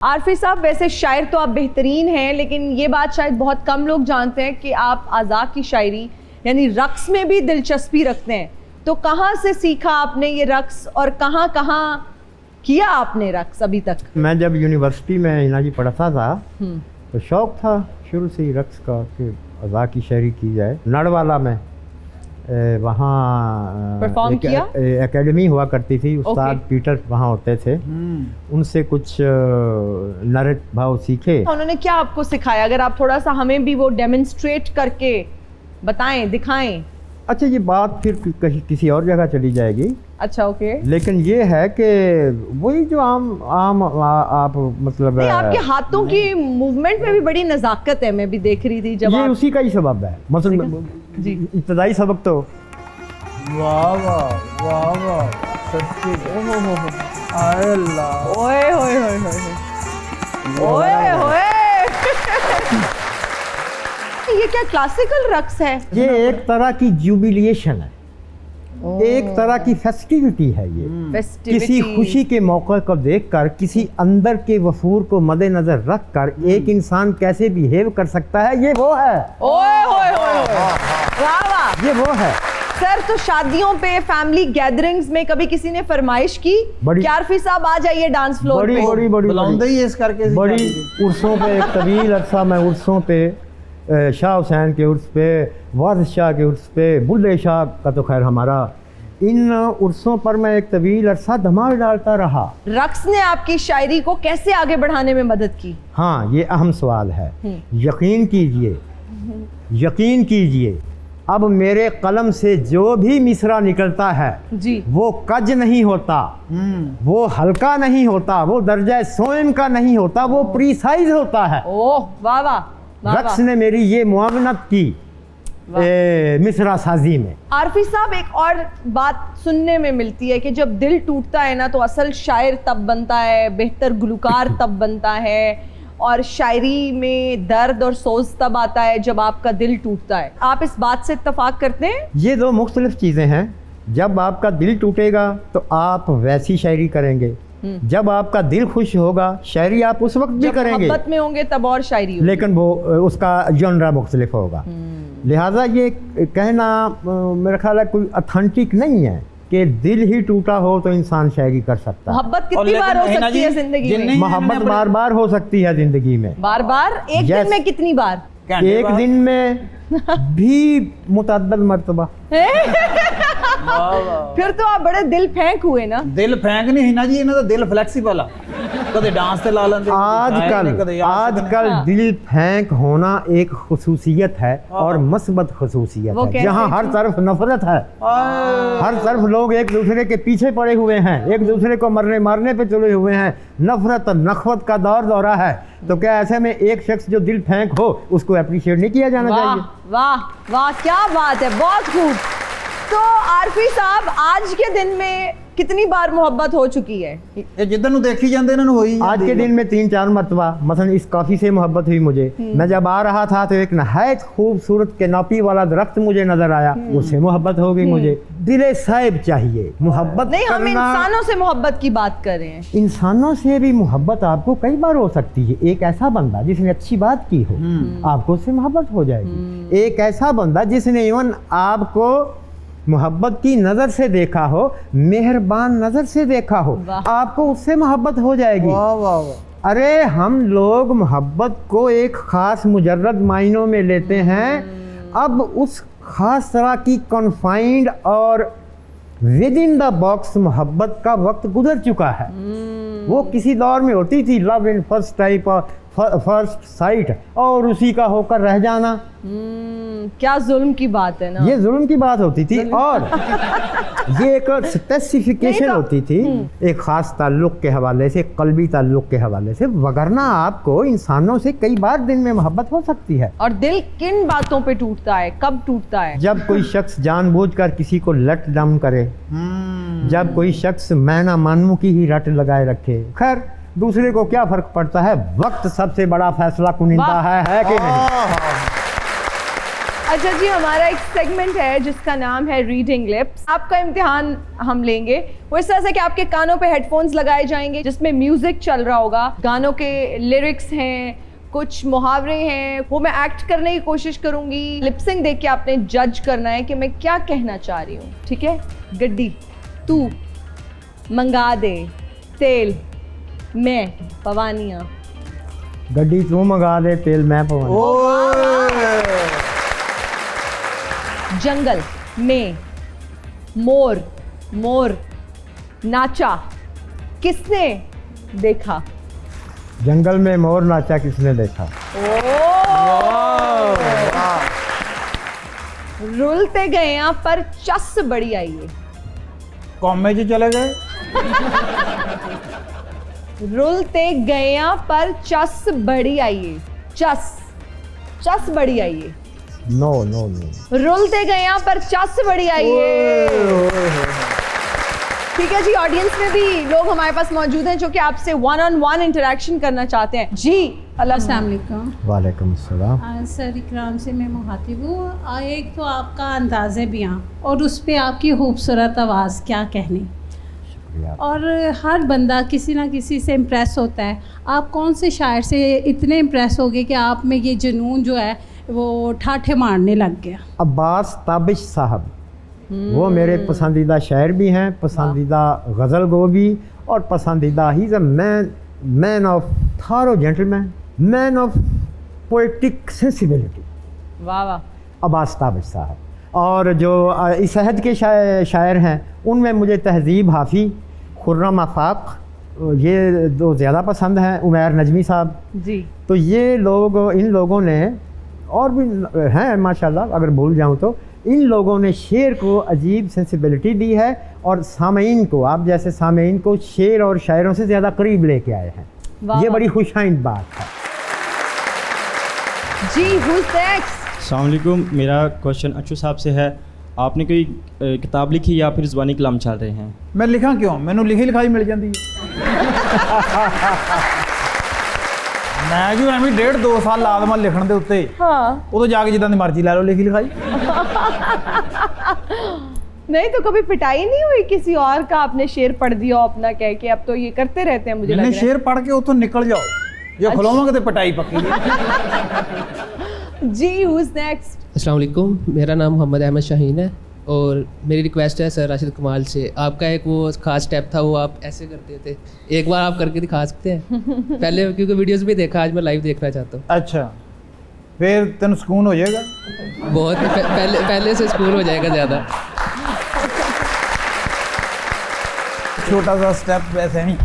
आरफी साहब, वैसे शायर तो आप बेहतरीन हैं, लेकिन ये बात शायद बहुत कम लोग जानते हैं कि आप आज़ा की शायरी यानी रक्स में भी दिलचस्पी रखते हैं। तो कहाँ से सीखा आपने ये रक्स और कहाँ कहाँ किया आपने रक्स अभी तक? मैं जब यूनिवर्सिटी में हिना जी पढ़ता था तो शौक़ था शुरू से ही रक्स का कि आज़ा की शायरी की जाए। नड़वाला में वहाँ परफॉर्म किया? एकेडमी हुआ करती थी, उस्ताद पीटर वहाँ होते थे, उनसे कुछ नरेट भाव सीखे। उन्होंने क्या आपको सिखाया? अगर आप थोड़ा सा हमें भी वो डेमोन्स्ट्रेट करके बताएं, दिखाएं। अच्छा, ये बात फिर कहीं किसी और जगह चली जाएगी। अच्छा, ओके। लेकिन ये है कि वही जो आम आप मतलब नहीं, आपके हाथों की मूवमेंट में भी बड़ी नज़ाकत है, मैं भी देख रही थी जब ये उसी का ही सबब है। मतलब जी, इब्तदाई सबक तो वाह वाह वाह वाह, सच्ची आए अल्लाह, ओए होए होए होए ओए होए। ये क्या क्लासिकल रक्स है? ये एक तरह की जुबिलिएशन है, एक तरह की फेस्टिविटी है। ये किसी खुशी के मौके को देखकर, किसी अंदर के वफूर को मद्देनजर रखकर एक इंसान कैसे बिहेव कर सकता है, ये वो है। ओए होए होए, वाह वाह, ये वो है। सर, तो शादियों पे, फैमिली गैदरिंग्स में कभी किसी ने फरमाइश की कि आरफी साहब आ जाइए डांस फ्लोर पे? बड़ी बड़ी बुलाਉਂਦੇ ही इस करके बड़ी उर्सों पे, एक तवील अरसा में उर्सों पे, शाह हुसैन के उर्स पे, वारिस शाह के उर्स पे, बुल्ले शाह का तो खैर हमारा, इन उर्सों पर मैं एक तवील अरसा धमाल डालता रहा। रक्स ने आपकी शायरी को कैसे आगे बढ़ाने में मदद की? हाँ, ये अहम सवाल है। यकीन कीजिए, यकीन कीजिए, अब मेरे कलम से जो भी मिसरा निकलता है जी, वो कज नहीं होता, वो हल्का नहीं होता, वो दर्जा सोएम का नहीं होता, वो प्रीसाइज होता है। ओह वाह वाह, रक्स ने मेरी ये मुआवनत की मिसरा साजी में। आरफी साहब, एक और बात सुनने में मिलती है कि जब दिल टूटता है ना तो असल शायर तब बनता है, बेहतर गुलकार तब बनता है, और शायरी में दर्द और सोज तब आता है जब आपका दिल टूटता है। आप इस बात से इत्तफाक करते हैं? ये दो मुख्तलिफ चीज़ें हैं। जब आपका दिल टूटेगा तो आप वैसी शायरी करेंगे, जब आपका दिल खुश होगा शायरी आप उस वक्त भी करेंगे। मोहब्बत में होंगे तब और शायरी होगी, लेकिन वो उसका जॉनरा मुख्तलिफ होगा। लिहाजा ये कहना मेरा ख्याल है कोई ऑथेंटिक नहीं है कि दिल ही टूटा हो तो इंसान शायरी कर सकता है। मोहब्बत कितनी बार हो सकती है जिंदगी में? मोहब्बत बार बार हो सकती है जिंदगी में। बार बार? एक दिन में कितनी बार? एक दिन में भी मुतअद्दिद मर्तबा। फिर तो आप बड़े दिल फेंक हुए ना। दिल फेंक नहीं हिना जी, इन्हों का दिल फ्लैक्सीबल आ, कदे डांस ते ला लेंदे। आजकल दिल फेंक होना एक खुसूसियत है और मस्बत खुसूसियत है, जहाँ हर तरफ नफरत है, हर तरफ लोग एक दूसरे के पीछे पड़े हुए हैं, एक दूसरे को मारने पे चले हुए हैं, नफरत और नखवत का दौरा है। तो क्या ऐसे में एक शख्स जो दिल फेंक हो उसको अप्रिशिएट नहीं किया जाना चाहिए? वाह वाह, क्या बात है, बहुत खूब। तो आरफी साहब, आज के दिन में कितनी बार मोहब्बत हो चुकी है? ये जिधर नु देखी जाते इन्होंने होई आज के दिन में 3-4 मरतबा। मसलन इस काफी से मोहब्बत हुई मुझे। मैं जब आ रहा था तो एक नहायत खूबसूरत कैनोपी वाला दरख्त मुझे नजर आया, उससे मोहब्बत हो गई मुझे। दिले साहिब चाहिए मोहब्बत नहीं, हम इंसानों से मोहब्बत की बात कर रहे हैं। इंसानों से भी मोहब्बत आपको कई बार हो सकती है। एक ऐसा बंदा जिसने अच्छी बात की हो, आपको उससे मोहब्बत हो जाएगी। एक ऐसा बंदा जिसने इवन आपको मोहब्बत की नज़र से देखा हो, मेहरबान नज़र से देखा हो, आपको उससे मोहब्बत हो जाएगी। वाह वाह वाह। अरे हम लोग मोहब्बत को एक ख़ास मुजर्रद मायनों में लेते हैं। अब उस ख़ास तरह की कन्फाइंड और विद इन द बॉक्स मोहब्बत का वक्त गुजर चुका है। वो किसी दौर में होती थी लव इन फर्स्ट टाइप और फर्स्ट साइट, और उसी का होकर रह जाना। क्या जुल्म की बात है ना। ये जुल्म की बात होती थी, और ये एक स्पेसिफिकेशन होती थी एक ख़ास ताल्लुक़ के हवाले से, कल्बी ताल्लुक़ के हवाले से। वगरना आपको इंसानों से कई बार दिन में मोहब्बत हो सकती है। और दिल किन बातों पे टूटता है, कब टूटता है? जब कोई शख्स जानबूझकर किसी को लट डाउन करे, जब कोई शख्स मैं ना मानूं की ही रट लगाए रखे। खैर, दूसरे को क्या फर्क पड़ता है, वक्त सबसे बड़ा फैसला कुनिंदा है कि नहीं? अच्छा जी, हमारा एक सेगमेंट है जिसका नाम है रीडिंग लिप्स। आपका इम्तिहान हम लेंगे वो इस तरह से कि आपके कानों पे हेडफोन्स लगाए जाएंगे जिसमें म्यूजिक चल रहा होगा, गानों के लिरिक्स हैं, कुछ मुहावरे हैं, वो मैं एक्ट करने की कोशिश करूंगी। लिपसिंग देख के आपने जज करना है कि मैं क्या कहना चाह रही हूँ, ठीक है? गड्डी तू मंगा दे तेल, मैं पवानिया। गड्डी तू मंगा दे तेल मैं पवानिया। जंगल में मोर मोर नाचा किसने देखा? जंगल में मोर नाचा किसने देखा? रुलते गए यहाँ पर चस बड़ी आई है। कॉमे जी चले गए। रुलते गए यहाँ पर चस बड़ी आई है। चस बड़ी आई है। No no no. रुलते गए यहाँ पर चस बड़ी आई है। ठीक है जी, ऑडियंस में भी लोग हमारे पास मौजूद हैं जो कि आपसे 1-on-1 इंटरेक्शन करना चाहते हैं। जी अस्सलाम वालेकुम। वालेकुम अस्सलाम। सर इकराम से मैं मुखातिब हूँ। एक तो आपका अंदाज़े बयां और उस पर आपकी खूबसूरत आवाज़, क्या कहने। और हर बंदा किसी ना किसी से इम्प्रेस होता है। आप कौन से शायर से इतने इम्प्रेस हो गए कि आप में ये जुनून जो है वो ठाठे मारने लग गया? अब्बास ताबिश साहब, वो मेरे पसंदीदा शायर भी हैं, पसंदीदा गज़ल गो भी, और पसंदीदा ही मैन ऑफ थारो gentleman, man of poetic sensibility. वाह वाह। अब्बास ताबिश साहब। और जो इस सहज के शायर हैं उनमें मुझे तहज़ीब हाफ़ी, खुर्रम आफाक, ये दो ज़्यादा पसंद हैं। उमैर नजमी साहब जी। तो ये लोग, इन लोगों ने, और भी हैं माशाल्लाह, अगर भूल जाऊं तो, इन लोगों ने शेर को अजीब सेंसिबिलिटी दी है और सामीन को, आप जैसे सामीन को शेर और शायरों से ज़्यादा करीब लेके आए हैं। ये बड़ी खुशाइंद बात है। जी who's next? अस्सलाम वालेकुम। मेरा क्वेश्चन अच्छू साहब से है। आपने कोई किताब लिखी या फिर ज़ुबानी कलाम चल रहे हैं? मैं लिखा क्यों, मैनू लिखी लिखाई मिल जाती है। मैं जो एवं 1.5-2 साल ला देवां लिखण दे उत्ते, हाँ। उदों जाके जिद्दां दी मर्जी ला लो लिखी लिखाई। नहीं तो कभी पिटाई नहीं हुई किसी और का? आपने शेर पढ़ दिया हो अपना कह के? अब तो ये करते रहते हैं मुझे लग रहा है। शेर पढ़ के उतों निकल जाओ, ये खुलावांगे तो पिटाई पक्की। जी who's next? अस्सलाम वालेकुम। मेरा नाम मोहम्मद अहमद शाहीन है और मेरी रिक्वेस्ट है सर राशिद कमाल से, आपका एक वो खास स्टेप था, वो आप ऐसे करते थे, एक बार आप करके दिखा सकते हैं? पहले क्योंकि वीडियोस भी देखा, आज मैं लाइव देखना चाहता हूँ। अच्छा, फिर तेन सुकून हो जाएगा बहुत पहले से सुकून हो जाएगा ज़्यादा। छोटा सा स्टेप वैसे नहीं।